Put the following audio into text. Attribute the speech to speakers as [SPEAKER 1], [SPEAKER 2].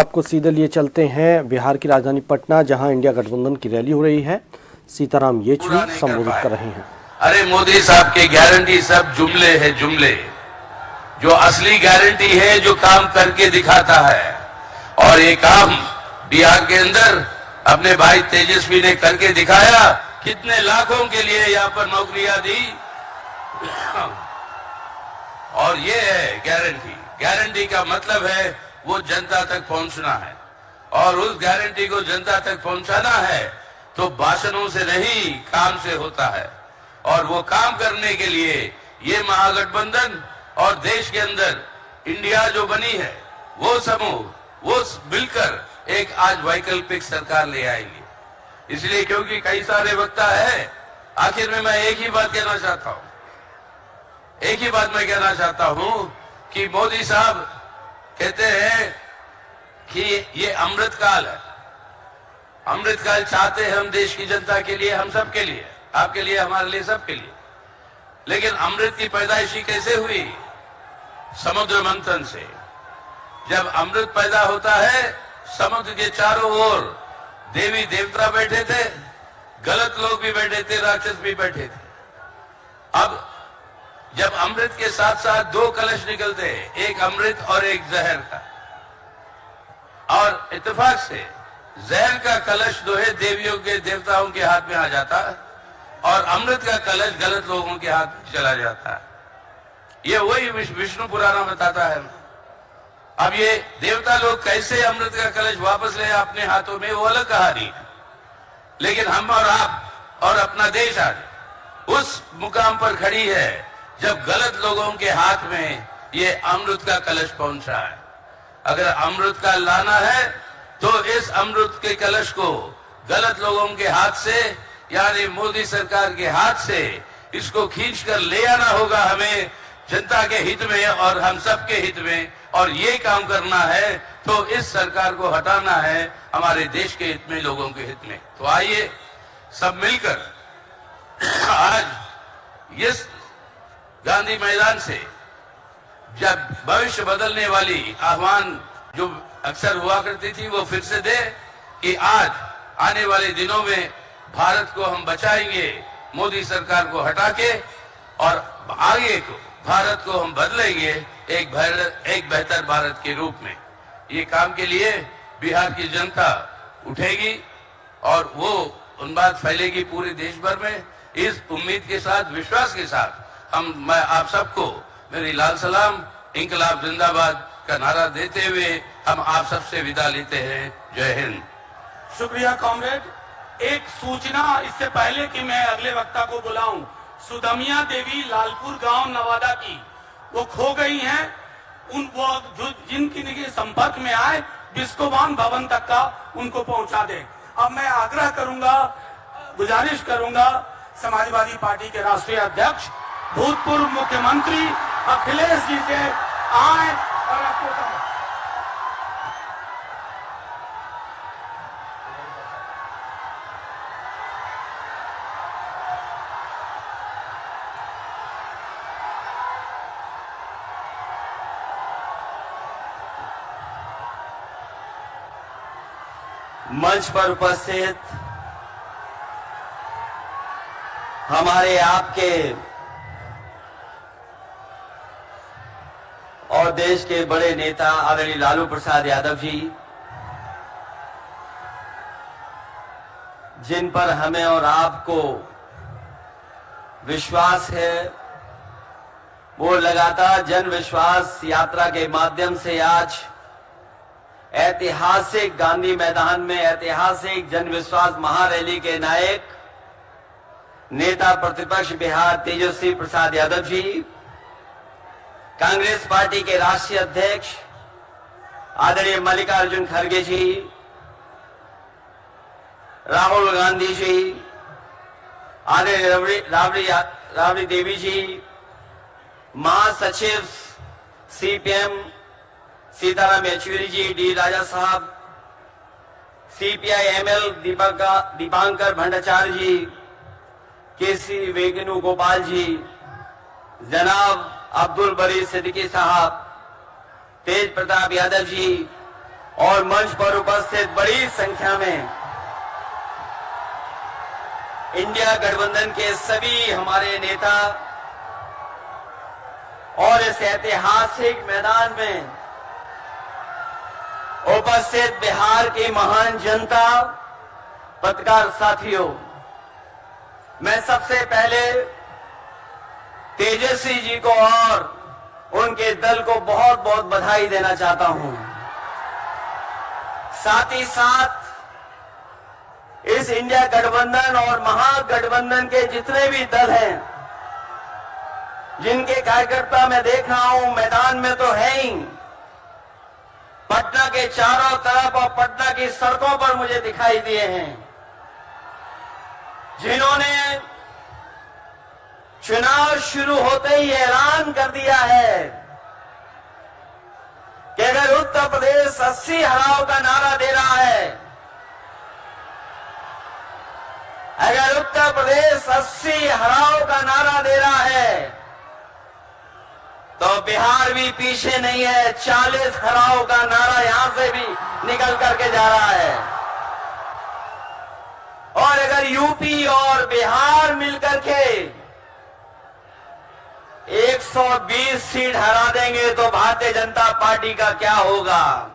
[SPEAKER 1] आपको सीधे लिए चलते हैं बिहार की राजधानी पटना, जहां इंडिया गठबंधन की रैली हो रही है। सीताराम येचुरी संबोधित कर रहे हैं।
[SPEAKER 2] अरे मोदी साहब की गारंटी सब जुमले है, जुमले। जो असली गारंटी है, जो काम करके दिखाता है, और ये काम बिहार के अंदर अपने भाई तेजस्वी ने करके दिखाया। कितने लाखों के लिए यहाँ पर नौकरियां दी, और ये है गारंटी। गारंटी का मतलब है वो जनता तक पहुंचना है, और उस गारंटी को जनता तक पहुंचाना है तो भाषणों से नहीं, काम से होता है। और वो काम करने के लिए ये महागठबंधन और देश के अंदर इंडिया जो बनी है, वो समूह, वो मिलकर एक आज वैकल्पिक सरकार ले आएंगे। इसलिए क्योंकि कई सारे वक्ता है, आखिर में मैं एक ही बात कहना चाहता हूं, एक ही बात मैं कहना चाहता हूं कि मोदी साहब कहते हैं कि ये अमृत काल है। अमृत काल चाहते हैं हम देश की जनता के लिए, हम सब के लिए, आपके लिए, हमारे लिए, सबके लिए। लेकिन अमृत की पैदाइशी कैसे हुई? समुद्र मंथन से। जब अमृत पैदा होता है, समुद्र के चारों ओर देवी देवता बैठे थे, गलत लोग भी बैठे थे, राक्षस भी बैठे थे। अब जब अमृत के साथ साथ दो कलश निकलते हैं, एक अमृत और एक जहर का, और इत्तेफाक से जहर का कलश जो है देवियों के, देवताओं के हाथ में आ जाता है, और अमृत का कलश गलत लोगों के हाथ में चला जाता है। ये वही विष्णु पुराण बताता है। अब ये देवता लोग कैसे अमृत का कलश वापस ले अपने हाथों में, वो अलग कहानी है। लेकिन हम और आप और अपना देश आज उस मुकाम पर खड़ी है जब गलत लोगों के हाथ में ये अमृत का कलश पहुंचा है। अगर अमृत का लाना है तो इस अमृत के कलश को गलत लोगों के हाथ से, यानी मोदी सरकार के हाथ से, इसको खींचकर ले आना होगा हमें, जनता के हित में और हम सब के हित में। और ये काम करना है तो इस सरकार को हटाना है हमारे देश के हित में, लोगों के हित में। तो आइए सब मिलकर आज इस गांधी मैदान से, जब भविष्य बदलने वाली आह्वान जो अक्सर हुआ करती थी, वो फिर से दे कि आज आने वाले दिनों में भारत को हम बचाएंगे, मोदी सरकार को हटा के, और आगे को भारत को हम बदलेंगे एक बेहतर भारत के रूप में। ये काम के लिए बिहार की जनता उठेगी और वो उन्माद फैलेगी पूरे देश भर में। इस उम्मीद के साथ, विश्वास के साथ मैं आप सबको मेरी लाल सलाम, इंकलाब जिंदाबाद का नारा देते हुए हम आप सबसे विदा लेते हैं। जय हिंद।
[SPEAKER 3] शुक्रिया कॉमरेड। एक सूचना इससे पहले कि मैं अगले वक्ता को बुलाऊं, सुदमिया देवी लालपुर गांव नवादा की, वो खो गई हैं। वो जिनके संपर्क में आए, बिस्कोवान भवन तक का उनको पहुंचा दे। अब मैं आग्रह करूंगा, गुजारिश करूंगा समाजवादी पार्टी के राष्ट्रीय अध्यक्ष, भूतपूर्व मुख्यमंत्री अखिलेश जी से आए और आपको
[SPEAKER 4] मंच पर उपस्थित हमारे आपके और देश के बड़े नेता आदरणीय लालू प्रसाद यादव जी, जिन पर हमें और आपको विश्वास है, वो लगातार जन विश्वास यात्रा के माध्यम से आज ऐतिहासिक गांधी मैदान में ऐतिहासिक जन विश्वास महारैली के नायक नेता प्रतिपक्ष बिहार तेजस्वी प्रसाद यादव जी, कांग्रेस पार्टी के राष्ट्रीय अध्यक्ष आदरणीय मल्लिकार्जुन खड़गे जी, राहुल गांधी जी, आदरणीय राबड़ी देवी जी, महासचिव सीपीएम सीताराम येचुरी जी, डी राजा साहब, सीपीआई एमएल दीपांकर भट्टाचार्य जी, केसी वेणुगोपाल जी, जनाब अब्दुल बरी सिद्दीकी साहब, तेज प्रताप यादव जी, और मंच पर उपस्थित बड़ी संख्या में इंडिया गठबंधन के सभी हमारे नेता और इस ऐतिहासिक मैदान में उपस्थित बिहार की महान जनता, पत्रकार साथियों, मैं सबसे पहले तेजस्वी जी को और उनके दल को बहुत बहुत बधाई देना चाहता हूं। साथ ही साथ इस इंडिया गठबंधन और महागठबंधन के जितने भी दल हैं, जिनके कार्यकर्ता मैं देख रहा हूं मैदान में तो है ही, पटना के चारों तरफ और पटना की सड़कों पर मुझे दिखाई दिए हैं, जिन्होंने चुनाव शुरू होते ही ऐलान कर दिया है कि अगर उत्तर प्रदेश 80 हराओ का नारा दे रहा है, अगर उत्तर प्रदेश 80 हराओ का नारा दे रहा है, तो बिहार भी पीछे नहीं है। 40 हराओ का नारा यहां से भी निकल करके जा रहा है। और अगर यूपी और बिहार मिलकर के 120 सीट हरा देंगे तो भारतीय जनता पार्टी का क्या होगा।